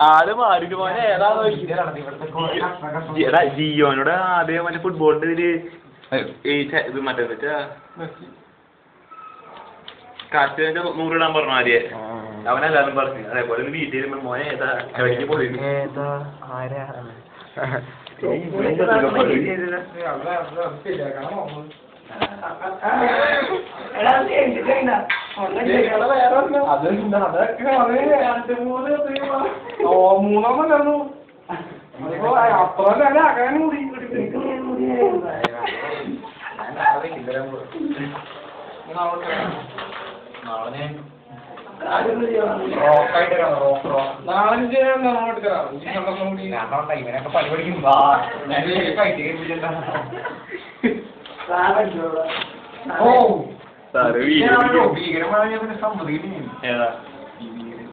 ആള് മാറിട്ട് പോലെ ഏതാണോ ജിയോനോട് ആദ്യം മറ്റേ ഫുട്ബോളിന്റെ ഇതില് ഇത് മറ്റേ വെച്ചാ കാറ്റ് 100 ഇടാൻ പറഞ്ഞു ആദ്യം അവനെല്ലാരും പറഞ്ഞു അതേപോലെ വീട്ടിൽ വരുമ്പോ മോനെ ഏതാ എവിടേക്ക് പോയി മൂന്നാമല്ലായിരുന്നു അത്ര ആകാനും കൂടി ഭീകരമായ സമ്മതിക്കില്ല.